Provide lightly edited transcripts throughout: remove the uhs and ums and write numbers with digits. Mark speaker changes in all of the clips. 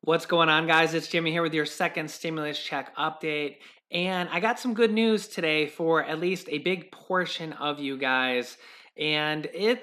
Speaker 1: What's going on, guys? It's Jimmy here with your second stimulus check update. And I got some good news today for at least a big portion of you guys. And we're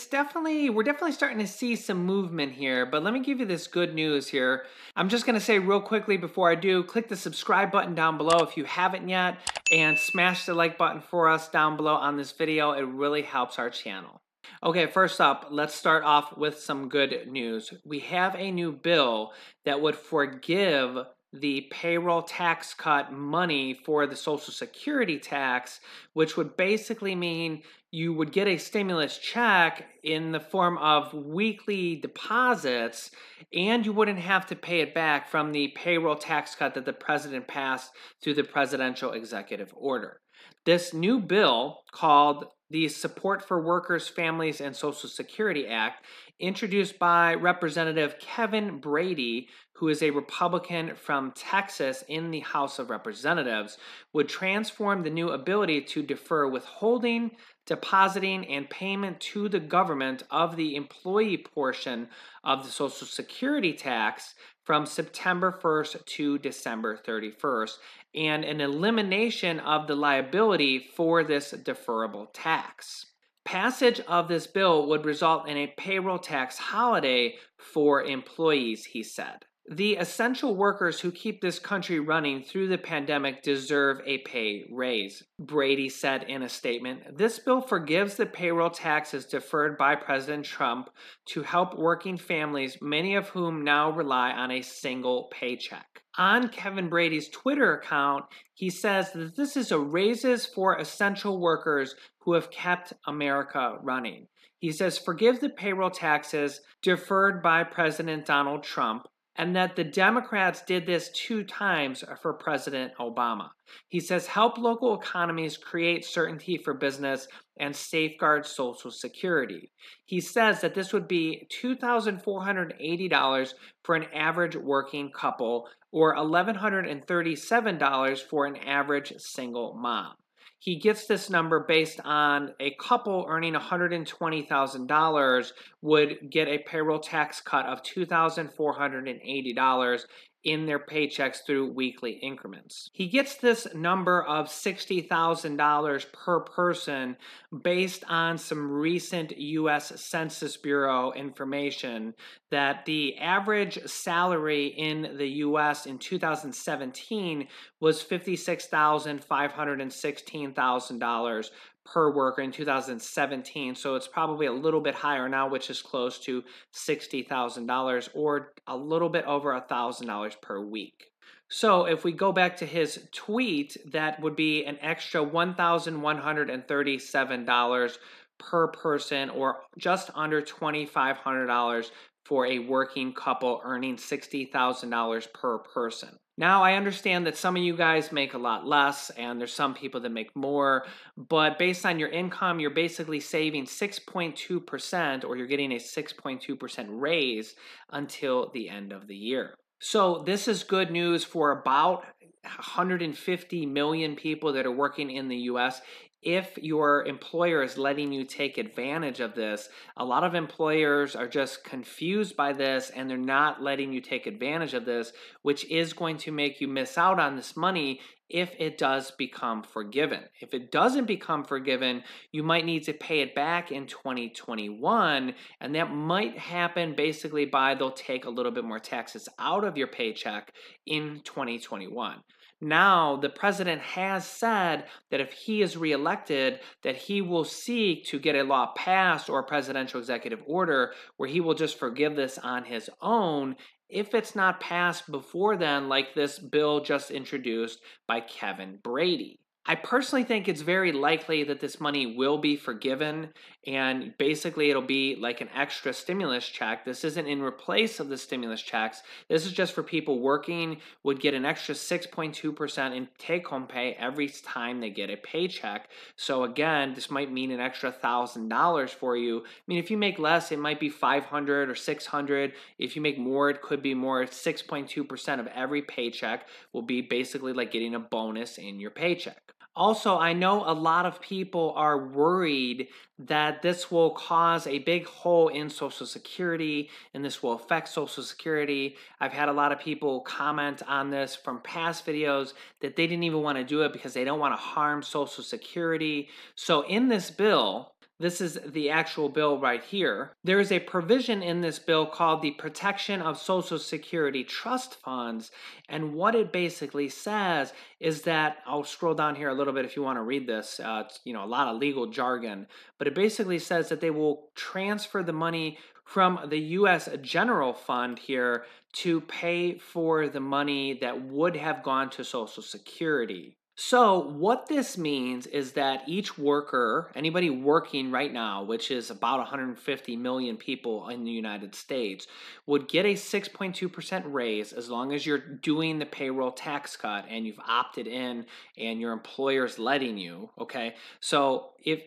Speaker 1: definitely starting to see some movement here. But let me give you this good news here. I'm just going to say real quickly before I do, click the subscribe button down below if you haven't yet, and smash the like button for us down below on this video. It really helps our channel. Okay, first up, let's start off with some good news. We have a new bill that would forgive the payroll tax cut money for the Social Security tax, which would basically mean you would get a stimulus check in the form of weekly deposits, and you wouldn't have to pay it back from the payroll tax cut that the president passed through the presidential executive order. This new bill, called the Support for Workers, Families, and Social Security Act, introduced by Representative Kevin Brady, who is a Republican from Texas in the House of Representatives, would transform the new ability to defer withholding, depositing, and payment to the government of the employee portion of the Social Security tax from September 1st to December 31st, and an elimination of the liability for this deferrable tax. Passage of this bill would result in a payroll tax holiday for employees, he said. The essential workers who keep this country running through the pandemic deserve a pay raise, Brady said in a statement. This bill forgives the payroll taxes deferred by President Trump to help working families, many of whom now rely on a single paycheck. On Kevin Brady's Twitter account, he says that this is a raises for essential workers who have kept America running. He says, forgive the payroll taxes deferred by President Donald Trump, and that the Democrats did this 2 times for President Obama. He says, help local economies create certainty for business and safeguard Social Security. He says that this would be $2,480 for an average working couple, or $1,137 for an average single mom. He gets this number based on a couple earning $120,000 would get a payroll tax cut of $2,480 in their paychecks through weekly increments. He gets this number of $60,000 per person based on some recent U.S. Census Bureau information that the average salary in the U.S. in 2017 was $56,516,000 per worker in 2017, so it's probably a little bit higher now, which is close to $60,000 or a little bit over $1,000 per week. So if we go back to his tweet, that would be an extra $1,137 per person, or just under $2,500 for a working couple earning $60,000 per person. Now, I understand that some of you guys make a lot less, and there's some people that make more, but based on your income, you're basically saving 6.2%, or you're getting a 6.2% raise until the end of the year. So this is good news for about 150 million people that are working in the U.S. If your employer is letting you take advantage of this, a lot of employers are just confused by this and they're not letting you take advantage of this, which is going to make you miss out on this money if it does become forgiven. If it doesn't become forgiven, you might need to pay it back in 2021, and that might happen basically by they'll take a little bit more taxes out of your paycheck in 2021. Now, the president has said that if he is reelected, that he will seek to get a law passed or a presidential executive order where he will just forgive this on his own if it's not passed before then, like this bill just introduced by Kevin Brady. I personally think it's very likely that this money will be forgiven, and basically it'll be like an extra stimulus check. This isn't in replace of the stimulus checks. This is just for people working would get an extra 6.2% in take-home pay every time they get a paycheck. So again, this might mean an extra $1,000 for you. I mean, if you make less, it might be $500 or $600. If you make more, it could be more. 6.2% of every paycheck will be basically like getting a bonus in your paycheck. Also, I know a lot of people are worried that this will cause a big hole in Social Security and this will affect Social Security. I've had a lot of people comment on this from past videos that they didn't even want to do it because they don't want to harm Social Security. So, in this bill, this is the actual bill right here. There is a provision in this bill called the Protection of Social Security Trust Funds. And what it basically says is that I'll scroll down here a little bit if you want to read this. It's, a lot of legal jargon, but it basically says that they will transfer the money from the U.S. General Fund here to pay for the money that would have gone to Social Security. So, what this means is that each worker, anybody working right now, which is about 150 million people in the United States, would get a 6.2% raise as long as you're doing the payroll tax cut and you've opted in and your employer's letting you. Okay. So, if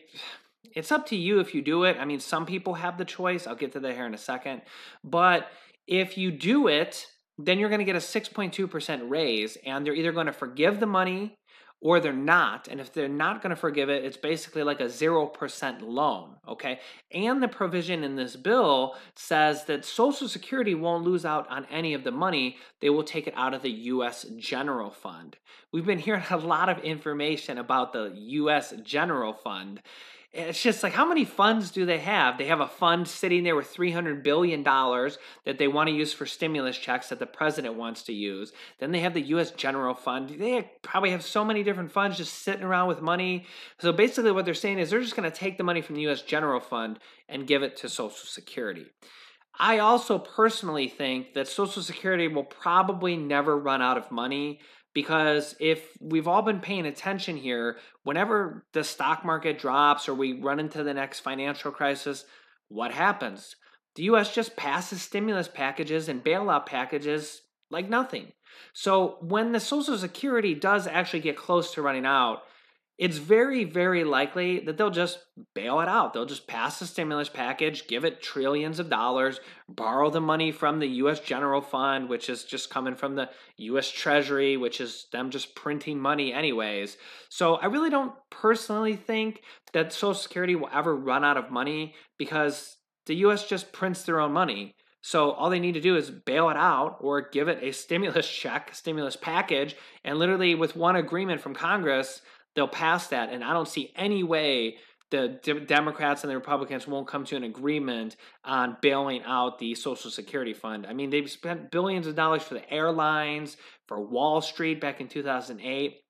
Speaker 1: it's up to you if you do it. I mean, some people have the choice. I'll get to that here in a second. But if you do it, then you're going to get a 6.2% raise, and they're either going to forgive the money or they're not. And if they're not going to forgive it, it's basically like a 0% loan, okay? And the provision in this bill says that Social Security won't lose out on any of the money. They will take it out of the U.S. General Fund. We've been hearing a lot of information about the U.S. General Fund. It's just like, how many funds do they have? They have a fund sitting there with $300 billion that they want to use for stimulus checks that the president wants to use. Then they have the U.S. General Fund. They probably have so many different funds just sitting around with money. So basically what they're saying is they're just going to take the money from the U.S. General Fund and give it to Social Security. I also personally think that Social Security will probably never run out of money, because if we've all been paying attention here, whenever the stock market drops or we run into the next financial crisis, what happens? The US just passes stimulus packages and bailout packages like nothing. So when the Social Security does actually get close to running out, it's very, very likely that they'll just bail it out. They'll just pass a stimulus package, give it trillions of dollars, borrow the money from the U.S. General Fund, which is just coming from the U.S. Treasury, which is them just printing money anyways. So I really don't personally think that Social Security will ever run out of money, because the U.S. just prints their own money. So all they need to do is bail it out or give it a stimulus check, stimulus package, and literally with one agreement from Congress, they'll pass that. And I don't see any way the Democrats and the Republicans won't come to an agreement on bailing out the Social Security Fund. I mean, they've spent billions of dollars for the airlines, for Wall Street back in 2008.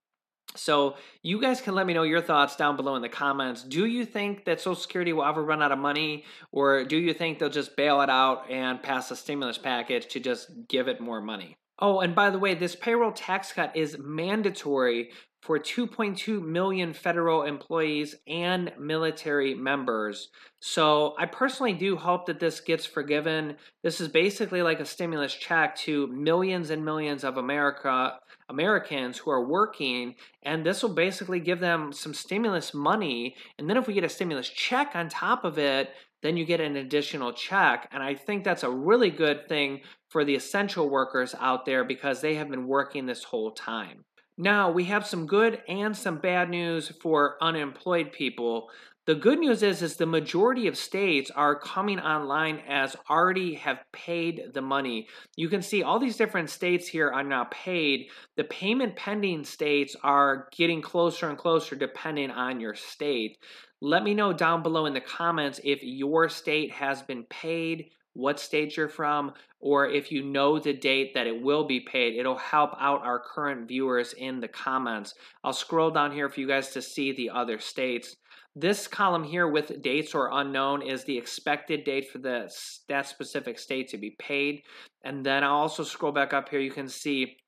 Speaker 1: So you guys can let me know your thoughts down below in the comments. Do you think that Social Security will ever run out of money, or do you think they'll just bail it out and pass a stimulus package to just give it more money? Oh, and by the way, this payroll tax cut is mandatory for 2.2 million federal employees and military members. So I personally do hope that this gets forgiven. This is basically like a stimulus check to millions and millions of Americans who are working, and this will basically give them some stimulus money. And then if we get a stimulus check on top of it, then you get an additional check. And I think that's a really good thing for the essential workers out there, because they have been working this whole time. Now, we have some good and some bad news for unemployed people. The good news is the majority of states are coming online as already have paid the money. You can see all these different states here are now paid. The payment pending states are getting closer and closer depending on your state. Let me know down below in the comments if your state has been paid, what state you're from, or if you know the date that it will be paid. It'll help out our current viewers in the comments. I'll scroll down here for you guys to see the other states. This column here with dates or unknown is the expected date for that specific state to be paid. And then I'll also scroll back up here. You can see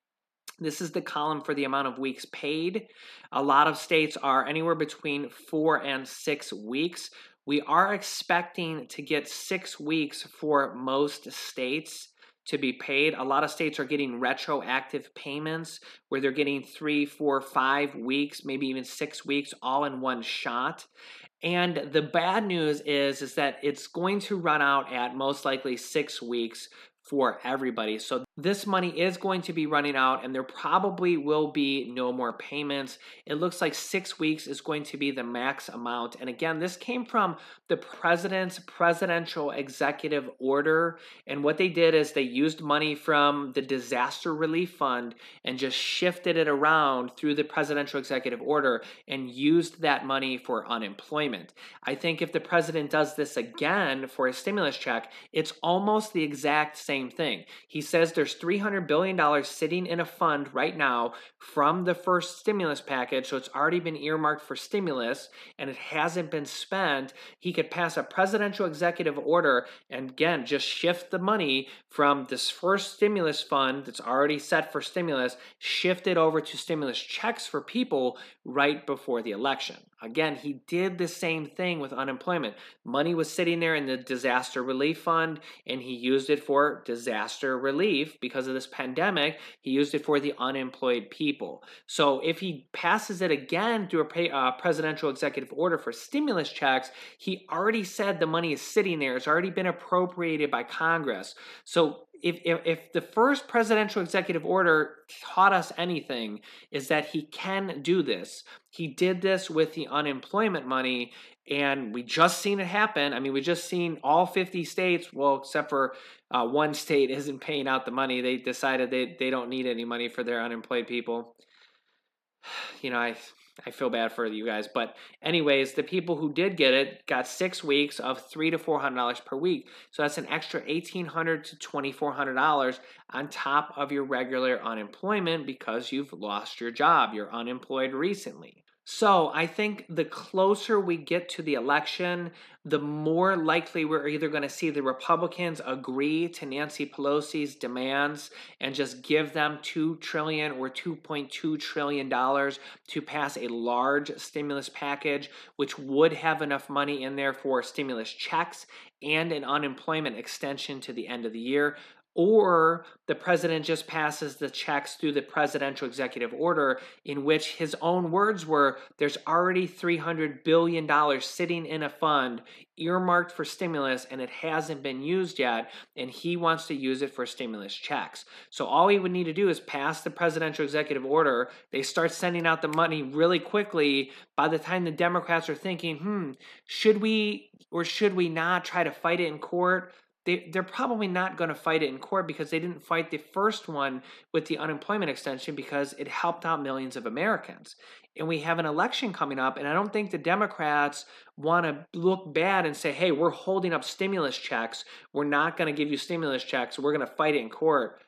Speaker 1: this is the column for the amount of weeks paid. A lot of states are anywhere between 4 and 6 weeks. We are expecting to get 6 weeks for most states to be paid. A lot of states are getting retroactive payments where they're getting 3, 4, 5 weeks, maybe even 6 weeks all in one shot. And the bad news is that it's going to run out at most likely 6 weeks for everybody. So this money is going to be running out and there probably will be no more payments. It looks like 6 weeks is going to be the max amount. And again, this came from the president's presidential executive order. And what they did is they used money from the disaster relief fund and just shifted it around through the presidential executive order and used that money for unemployment. I think if the president does this again for a stimulus check, it's almost the exact same thing. He says there's $300 billion sitting in a fund right now from the first stimulus package, so it's already been earmarked for stimulus and it hasn't been spent. He could pass a presidential executive order and again just shift the money from this first stimulus fund that's already set for stimulus, shift it over to stimulus checks for people right before the election. Again, he did the same thing with unemployment. Money was sitting there in the disaster relief fund and he used it for disaster relief because of this pandemic. He used it for the unemployed people. So if he passes it again through a presidential executive order for stimulus checks, he already said the money is sitting there. It's already been appropriated by Congress. So if the first presidential executive order taught us anything, is that he can do this. He did this with the unemployment money, and we just seen it happen. I mean, we just seen all 50 states, well, except for one state isn't paying out the money. They decided they don't need any money for their unemployed people. You know, I feel bad for you guys, but anyways, the people who did get it got 6 weeks of $300 to $400 per week. So that's an extra $1,800 to $2,400 on top of your regular unemployment because you've lost your job. You're unemployed recently. So I think the closer we get to the election, the more likely we're either going to see the Republicans agree to Nancy Pelosi's demands and just give them $2 trillion or $2.2 trillion to pass a large stimulus package, which would have enough money in there for stimulus checks and an unemployment extension to the end of the year. Or the president just passes the checks through the presidential executive order, in which his own words were, there's already $300 billion sitting in a fund earmarked for stimulus and it hasn't been used yet, and he wants to use it for stimulus checks. So all he would need to do is pass the presidential executive order. They start sending out the money really quickly. By the time the Democrats are thinking, should we or should we not try to fight it in court? They're probably not going to fight it in court because they didn't fight the first one with the unemployment extension because it helped out millions of Americans. And we have an election coming up, and I don't think the Democrats want to look bad and say, hey, we're holding up stimulus checks. We're not going to give you stimulus checks. We're going to fight it in court.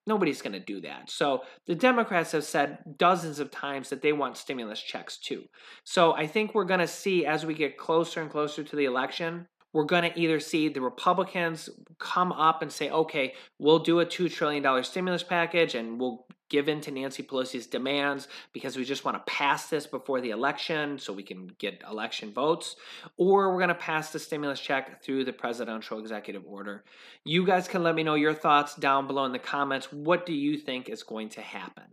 Speaker 1: Nobody's going to do that. So the Democrats have said dozens of times that they want stimulus checks too. So I think we're going to see, as we get closer and closer to the election, we're going to either see the Republicans come up and say, okay, we'll do a $2 trillion stimulus package and we'll give in to Nancy Pelosi's demands because we just want to pass this before the election so we can get election votes, or we're going to pass the stimulus check through the presidential executive order. You guys can let me know your thoughts down below in the comments. What do you think is going to happen?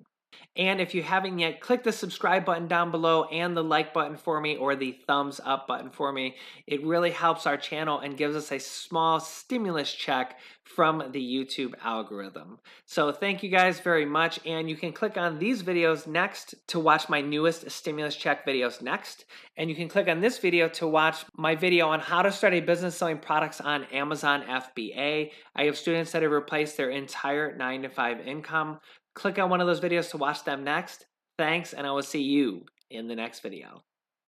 Speaker 1: And if you haven't yet, click the subscribe button down below and the like button for me, or the thumbs up button for me. It really helps our channel and gives us a small stimulus check from the YouTube algorithm. So thank you guys very much, and you can click on these videos next to watch my newest stimulus check videos next. And you can click on this video to watch my video on how to start a business selling products on Amazon FBA. I have students that have replaced their entire 9-to-5 income. Click on one of those videos to watch them next. Thanks, and I will see you in the next video.